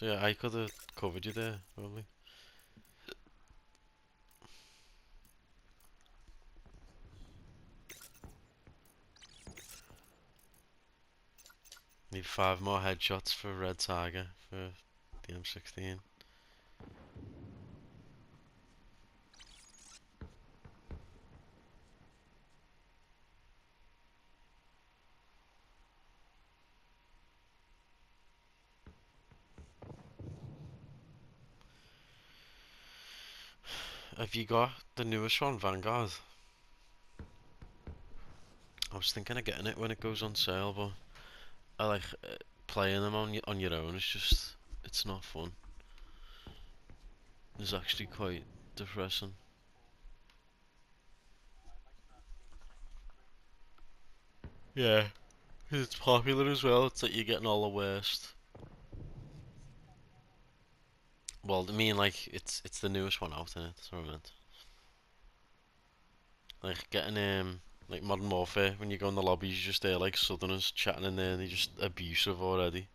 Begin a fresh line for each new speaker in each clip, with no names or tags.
So yeah, I could have covered you there, probably. Need 5 more headshots for Red Tiger for the M16. Have you got the newest one, Vanguard? I was thinking of getting it when it goes on sale, but I like playing them on your own. It's not fun. It's actually quite depressing. Yeah, it's popular as well. It's like you're getting all the worst. Well, I mean, like it's the newest one out in it. That's what I meant. Like getting like Modern Warfare when you go in the lobbies, you just hear like Southerners chatting in there, and they're just abusive already,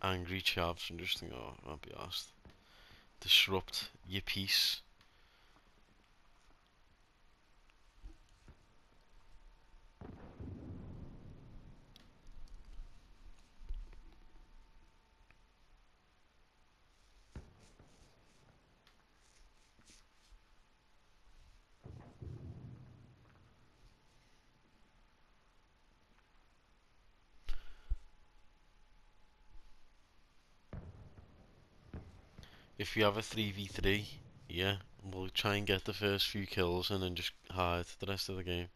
angry chavs, and just think, oh, I'll be asked. Disrupt your peace. If you have a 3v3, yeah, we'll try and get the first few kills and then just hide the rest of the game.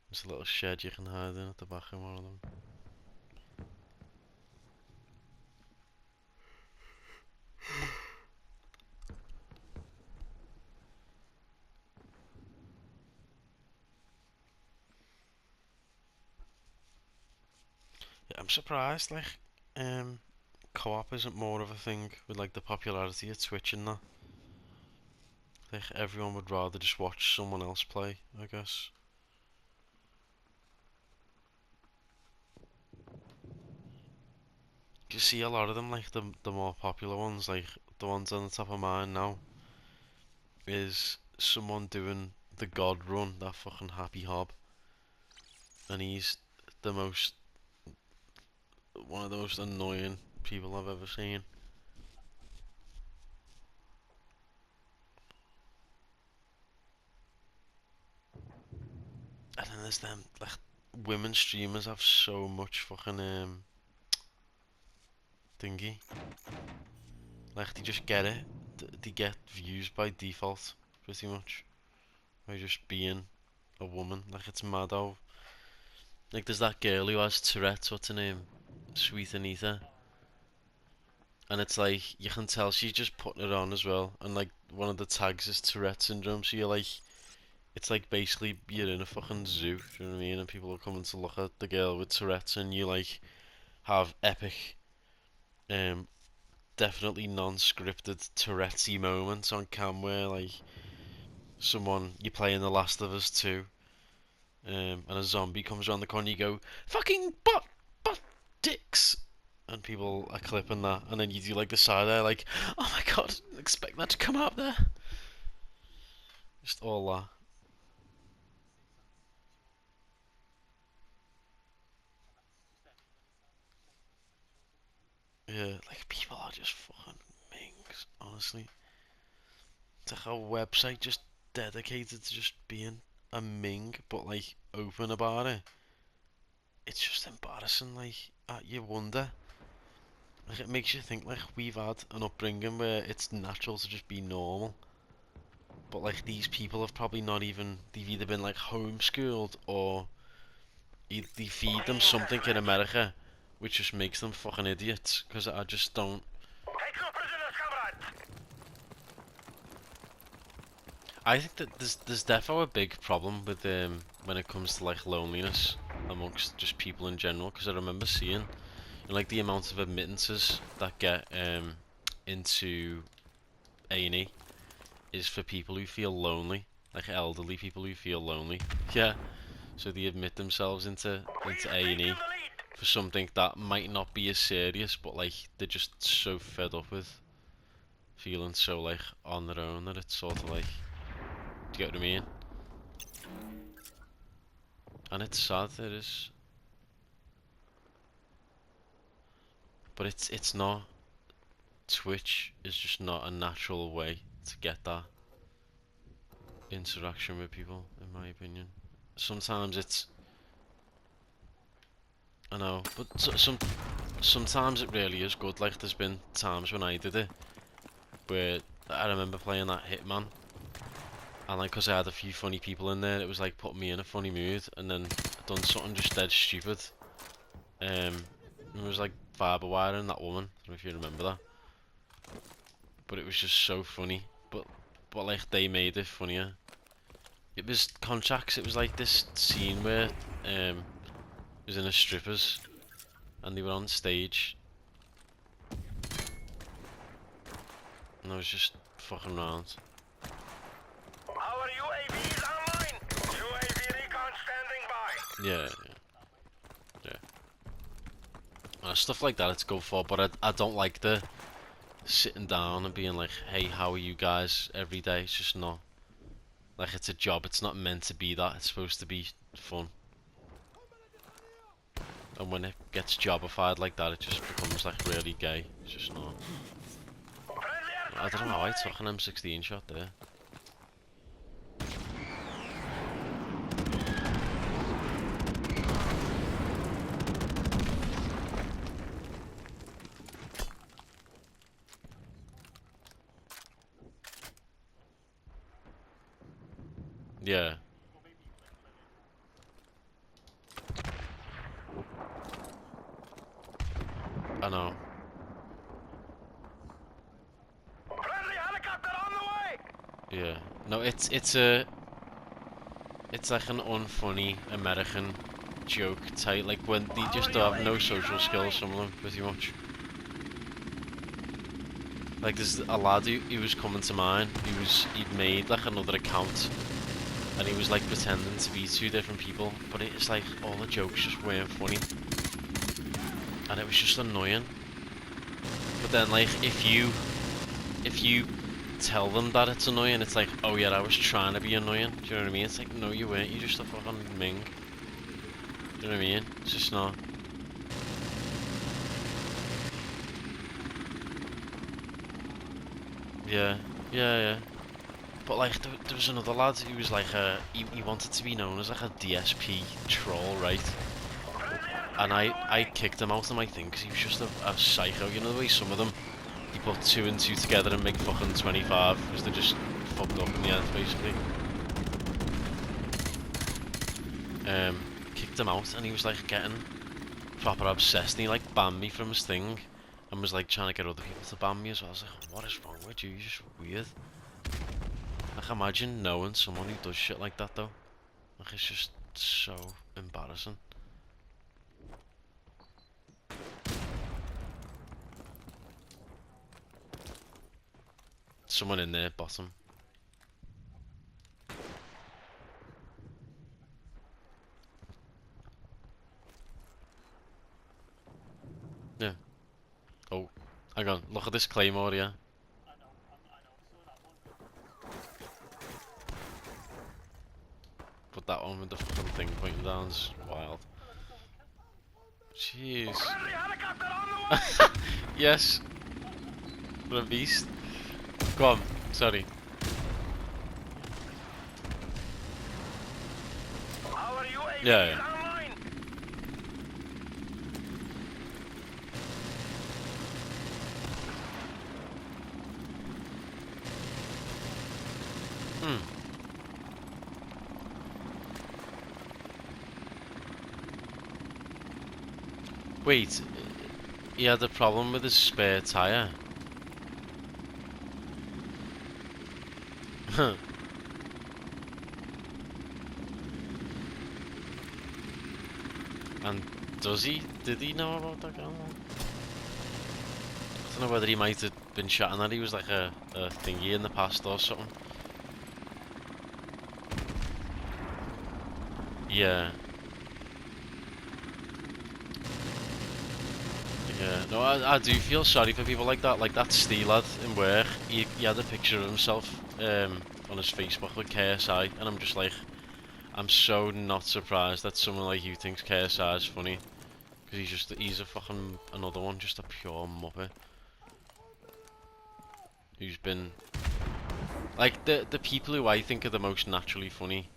There's a little shed you can hide in at the back of one of them. Yeah, I'm surprised, like, co-op isn't more of a thing with like the popularity of Twitch and that. Like everyone would rather just watch someone else play, I guess. You see a lot of them, like the more popular ones, like the ones on the top of mine now, is someone doing the God Run, that fucking Happy Hob, and he's the most one of the most annoying people I've ever seen. And then there's them like women streamers have so much fucking thingy. Like they just get it. They get views by default, pretty much. By just being a woman. Like it's mad how like there's that girl who has Tourette's, what's her name? Sweet Anita. And it's like you can tell she's just putting it on as well. And like one of the tags is Tourette syndrome, so you're like it's like basically you're in a fucking zoo, do you know what I mean? And people are coming to look at the girl with Tourette's and you like have epic um definitely non-scripted Tourette'sy moments on cam where like someone you're playing The Last of Us 2, and a zombie comes around the corner, you go fucking butt dicks, and people are clipping that, and then you do like the side there, like oh my god, didn't expect that to come out there, just all that. Yeah, like people are just fucking minks, honestly. It's like a website just dedicated to just being a ming, but like open about it. It's just embarrassing. Like you wonder. Like it makes you think like we've had an upbringing where it's natural to just be normal. But like these people have probably not even. They've either been like homeschooled or they feed them something in America, which just makes them fucking idiots. Because I just don't. I think that there's definitely a big problem with when it comes to like loneliness amongst just people in general. Because I remember seeing like the amount of admittances that get into A&E is for people who feel lonely, like elderly people who feel lonely. Yeah, so they admit themselves into A&E, for something that might not be as serious, but like they're just so fed up with feeling so like on their own that it's sort of like, do you get what I mean? And it's sad, it is. But it's not. Twitch is just not a natural way to get that interaction with people, in my opinion. Sometimes it's, I know, but sometimes it really is good. Like there's been times when I did it where I remember playing that Hitman, and like because I had a few funny people in there, it was like putting me in a funny mood, and then I done something just dead stupid. It was like fiber wiring that woman. I don't know if you remember that, but it was just so funny. But like they made it funnier. It was Contracts. It was like this scene where it was in a strippers, and they were on stage, and I was just fucking around.
Our UAV is online. UAV recon standing by.
Yeah. Stuff like that it's go for, but I don't like the sitting down and being like, hey, how are you guys every day? It's just not. Like, it's a job, it's not meant to be that, it's supposed to be fun. And when it gets jobified like that, it just becomes like really gay. It's just not. I don't know how I took an M16 shot there. Yeah. I know.
Friendly helicopter on the way.
Yeah. No, it's like an unfunny American joke type, like when they just don't have no social skills, some of them, pretty much. Like there's a lad who was coming to mind, he'd made like another account, and he was like pretending to be two different people, but it's like all the jokes just weren't funny. And it was just annoying. But then like if you tell them that it's annoying, it's like, oh yeah, I was trying to be annoying. Do you know what I mean? It's like, no you weren't, you're just a fucking ming. Do you know what I mean? It's just not. Yeah. But like, there was another lad who was like he wanted to be known as like a DSP troll, right? And I kicked him out of my thing because he was just a psycho. You know the way some of them, you put 2 and 2 together and make fucking 25 because they're just fucked up in the end, basically. Kicked him out and he was like getting proper obsessed and he like banned me from his thing and was like trying to get other people to ban me as well. I was like, what is wrong with you? You're just weird. Like imagine knowing someone who does shit like that though. Like it's just so embarrassing. Someone in there, bottom. Yeah. Oh, hang on. Look at this claymore, yeah. But that one with the fucking thing pointing down is wild. Jeez.
Friendly helicopter on the way.
Yes. What a beast. Go on. Sorry.
Our UAV
Yeah.
is online.
Wait. He had a problem with his spare tire. Huh. And does he? Did he know about that guy? I don't know whether he might have been chatting that he was like a thingy in the past or something. Yeah. Yeah, no, I do feel sorry for people like that. Like that Steve lad in work, he had a picture of himself on his Facebook with KSI, and I'm just like, I'm so not surprised that someone like you thinks KSI is funny, because he's a fucking another one, just a pure muppet who's been like the people who I think are the most naturally funny,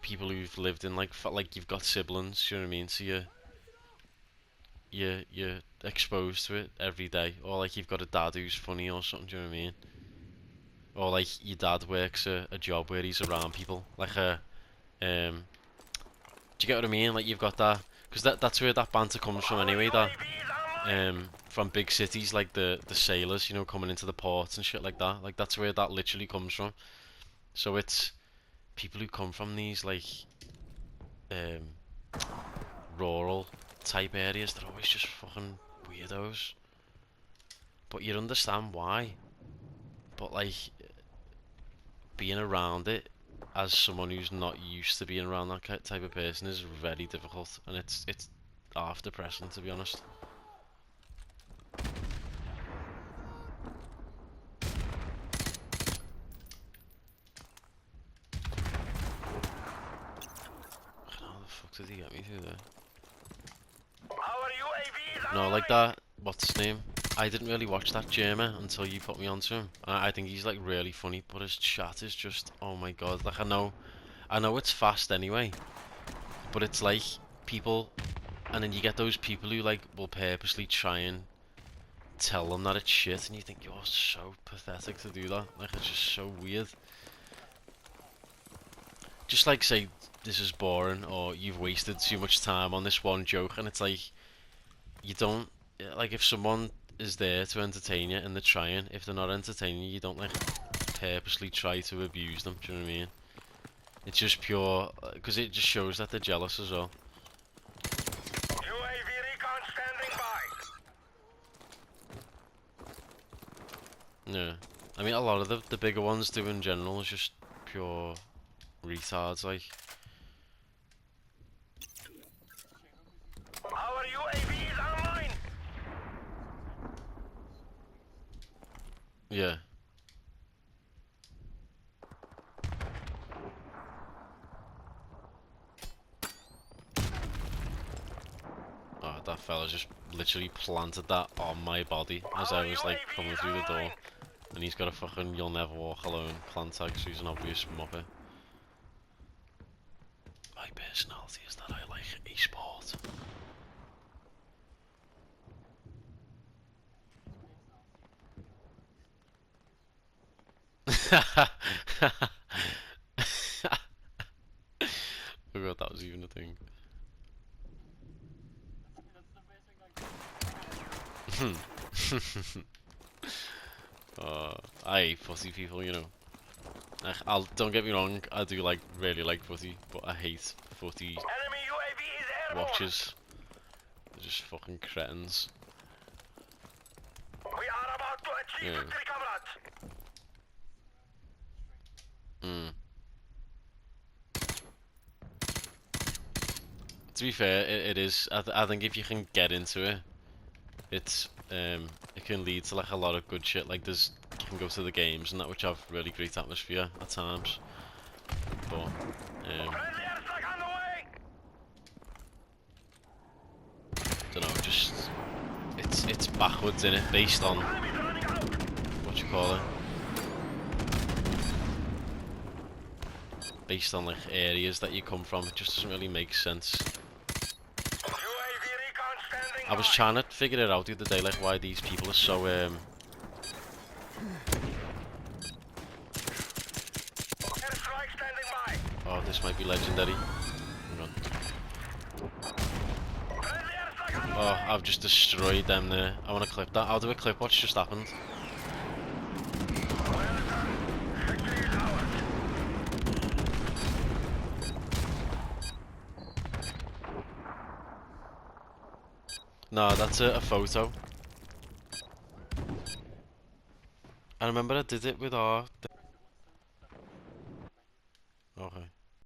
people who've lived in like you've got siblings, you know what I mean? So you're exposed to it every day, or like you've got a dad who's funny or something. Do you know what I mean? Or like your dad works a job where he's around people, like a do you get what I mean? Like you've got that, because that's where that banter comes from anyway. That from big cities like the sailors, you know, coming into the ports and shit like that. Like that's where that literally comes from. So it's people who come from these like um rural type areas, they're always just fucking weirdos. But you understand why. But like being around it as someone who's not used to being around that type of person is very difficult, and it's half depressing, to be honest. How the fuck did he get me through there? No, like that, what's his name? I didn't really watch that Jerma until you put me onto him. I think he's like really funny, but his chat is just, oh my god. Like I know it's fast anyway, but it's like people, and then you get those people who like will purposely try and tell them that it's shit, and you think you're so pathetic to do that. Like it's just so weird. Just like say this is boring, or you've wasted too much time on this one joke, and it's like you don't, like if someone is there to entertain you and they're trying, if they're not entertaining you, you don't like purposely try to abuse them. Do you know what I mean? It's just pure, because it just shows that they're jealous as well.
UAV recon standing by.
Yeah, I mean a lot of the bigger ones do in general is just pure retards, like.
Our UAV is online.
Yeah. Oh, that fella just literally planted that on my body as I was like coming through the door. And he's got a fucking "You'll Never Walk Alone" plant tag, so he's an obvious muppet. My personality is that I like e-sport. I forgot that was even a thing. I hate pussy people, you know. Don't get me wrong, I do like really like footy, but I hate footy
Enemy UAV is airborne.
watchers. They're just fucking cretins.
We are about to achieve
Yeah.
victory, comrades.
To be fair, it is. I think if you can get into it, it's it can lead to like a lot of good shit. Like you can go to the games and that, which have really great atmosphere at times. But
Friendly airstrike on the way.
don't know, just it's backwards in it, based on
Time is running out.
what you call it, based on like areas that you come from. It just doesn't really make sense.
UAV recon standing
I was
by.
trying to figure it out the other day, like why these people are so
Airstrike standing by.
oh, this might be legendary. Hang on.
Friendly airstrike on the
Oh,
way.
I've just destroyed them there. I want to clip that. I'll do a clip. What's just happened?
Well done. Victory is ours.
No, that's a photo. I remember I did it with our